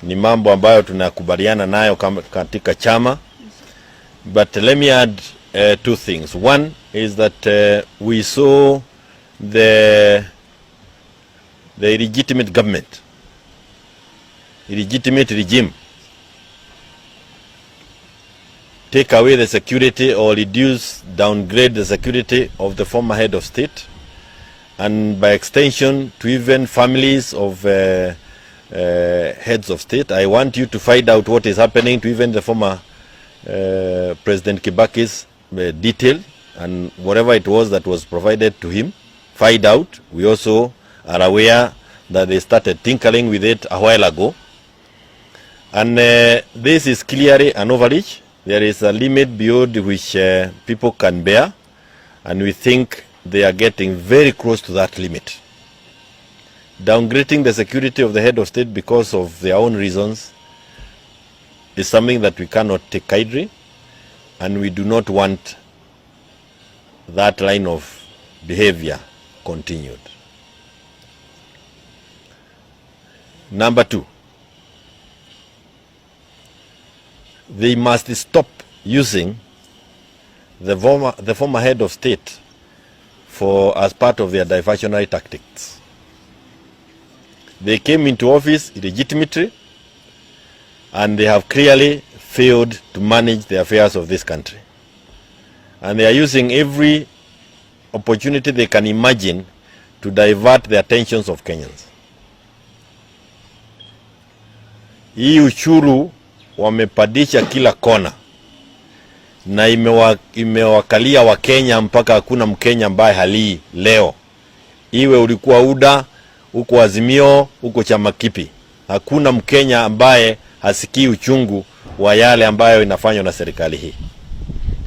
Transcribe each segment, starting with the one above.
ni mambo ambayo tunakubaliana nayo katika chama. But let me add two things. One is that we saw the illegitimate government, illegitimate regime take away the security or reduce, downgrade the security of the former head of state, and by extension to even families of heads of state. I want you to find out what is happening to even the former President Kibaki's detail, and whatever it was that was provided to him, find out. We also are aware that they started tinkering with it a while ago, and this is clearly an overreach. There is a limit beyond which people can bear, and we think they are getting very close to that limit. Downgrading the security of the head of state because of their own reasons is something that we cannot take kindly, and we do not want that line of behavior continued. Number two, they must stop using the former head of state as part of their diversionary tactics. They came into office illegitimately, and they have clearly failed to manage the affairs of this country. And they are using every opportunity they can imagine to divert the attentions of Kenyans. Hii ushuru wamepadisha kila kona, na imewakalia wa Kenya mpaka hakuna Mkenya ambaye halii leo. Iwe ulikuwa UDA, uko Azimio, uko chama kipi, hakuna Mkenya ambaye hasikii uchungu wa yale ambayo inafanywa na serikali hii.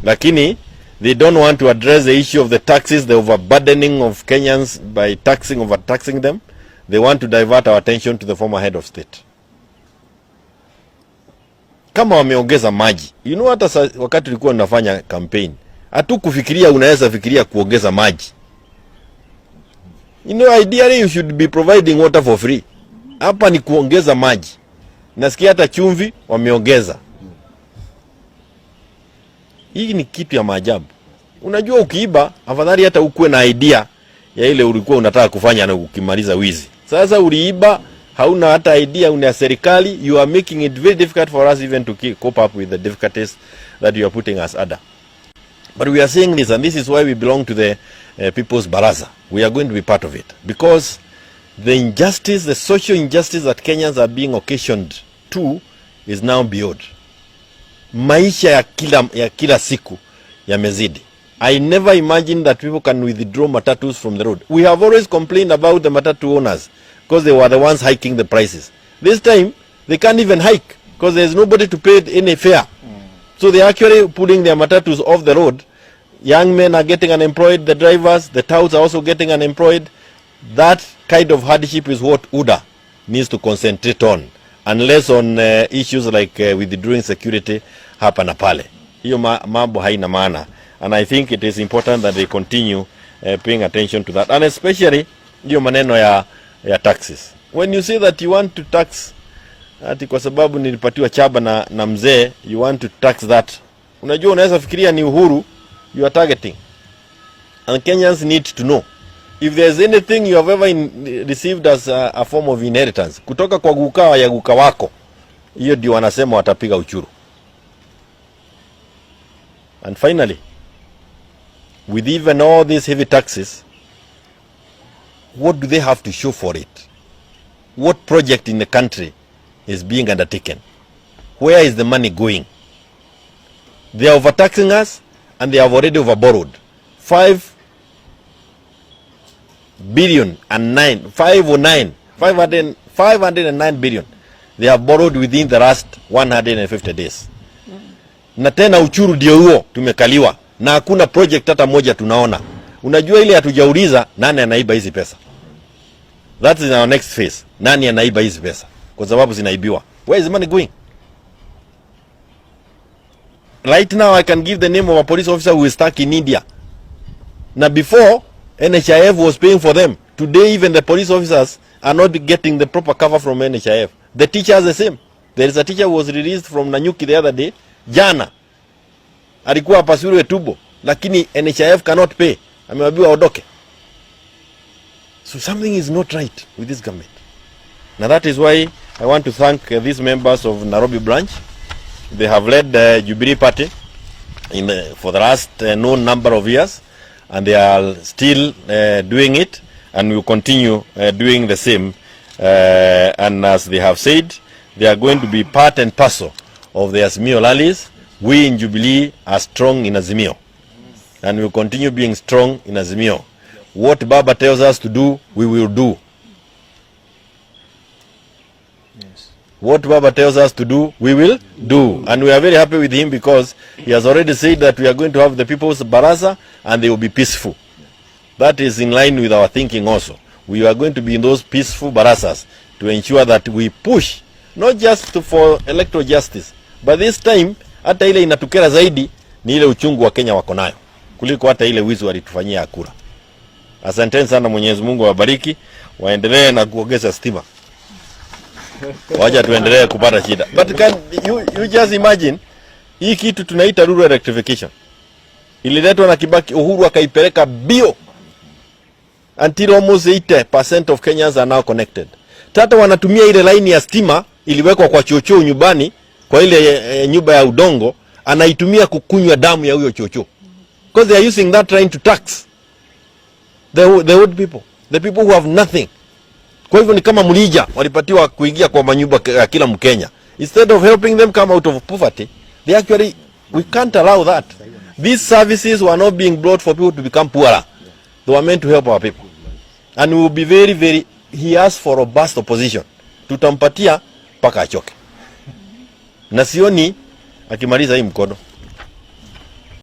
Lakini they don't want to address the issue of the taxes, the overburdening of Kenyans by overtaxing them. They want to divert our attention to the former head of state. Kama wameongeza maji, hata wakati tulikuwa tunafanya campaign, hatukufikiria unaweza fikiria kuongeza maji. Ideally you should be providing water for free. Hapa ni kuongeza maji. Nasikia hata chumvi wameongeza. Hii ni kitu ya maajabu. Unajua ukiiba, afadhali hata ukuwe na idea ya ile ulikuwa unataka kufanya na ukimaliza wizi. Sasa uliiba, hauna hata idea, una serikali, you are making it very difficult for us even to cope up with the difficulties that you are putting us under. But we are saying this, and this is why we belong to the People's Baraza. We are going to be part of it, because the injustice, the social injustice that Kenyans are being occasioned to is now beyond. Maisha ya kila siku yamezidi. I never imagined that people can withdraw matatus from the road. We have always complained about the matatu owners because they were the ones hiking the prices. This time, they can't even hike because there's nobody to pay any fare. So they're actually putting their matatus off the road. Young men are getting unemployed, the drivers, the touts are also getting unemployed. That kind of hardship is what UDA needs to concentrate on, unless on issues like withdrawing security hapa na pale. Hiyo mambo haina maana. And I think it is important that they continue paying attention to that. And especially hiyo maneno ya taxes. When you say that you want to tax, ati kwa sababu nilipatiwa chaba na mzee, you want to tax that. Unajua unaweza fikiria ni uhuru you are targeting. And Kenyans need to know, if there is anything you have ever received as a form of inheritance, kutoka kwa gukawa ya guka wako, hiyo ndio wanasema watapiga uchuru. And finally, with even all these heavy taxes, what do they have to show for it? What project in the country is being undertaken? Where is the money going? They are overtaxing us, and they have already overborrowed 509 billion. They have borrowed within the last 150 days. Na tena uchuru ndio huo tumekaliwa, na hakuna project hata moja tunaona. Unajua ile hatujauliza nani anaiba hizi pesa. That is our next phase. Nani anaiba hizi pesa? Kwa sababu zinaibiwa. Where is the money going? Right now I can give the name of a police officer who is stuck in India. Now before, NHIF was paying for them. Today even the police officers are not getting the proper cover from NHIF. The teachers the same. There is a teacher who was released from Nanyuki the other day. Jana alikuwa apasuliwe tubo, lakini NHIF cannot pay. Amewaambiwa aondoke. So something is not right with this government. Now that is why I want to thank these members of Nairobi branch. They have led the Jubilee Party for the last known number of years, and they are still doing it, and will continue doing the same. And as they have said, they are going to be part and parcel of the Azimio rallies. We in Jubilee are strong in Azimio, and we will continue being strong in Azimio. What Baba tells us to do, we will do. Yes. What Baba tells us to do, we will do. And we are very happy with him because he has already said that we are going to have the people's baraza and they will be peaceful. That is in line with our thinking also. We are going to be in those peaceful barazas to ensure that we push, not just for electoral justice, but this time, hata ile inatukera zaidi ni ile uchungu wa Kenya wako nayo, kuliko hata ile wizi walitufanyia kura. Asanteni sana, Mwenyezi Mungu awabariki, waendelee na kuongeza stima. Wacha tuendelee kupata shida. But can you just imagine, hii kitu tunaita rural electrification. Ililetwa na Kibaki, Uhuru akaipeleka bio. Until almost 80% of Kenyans are now connected. Tata wanatumia ile line ya stima iliwekwa kwa chochoo nyumbani, kwa ile nyumba ya udongo, anaitumia kukunywa damu ya huyo chochoo. Because they are using that line to tax the old people, the people who have nothing. Kwa hivyo ni kama mlija walipatiwa kuingia kwa manyumba ya kila Mkenya. Instead of helping them come out of poverty, we can't allow that. These services were not being brought for people to become poorer. They were meant to help our people. And we will be very, very, he asked for robust opposition. Tutampatia paka achoke. Na sioni akimaliza hii mkono.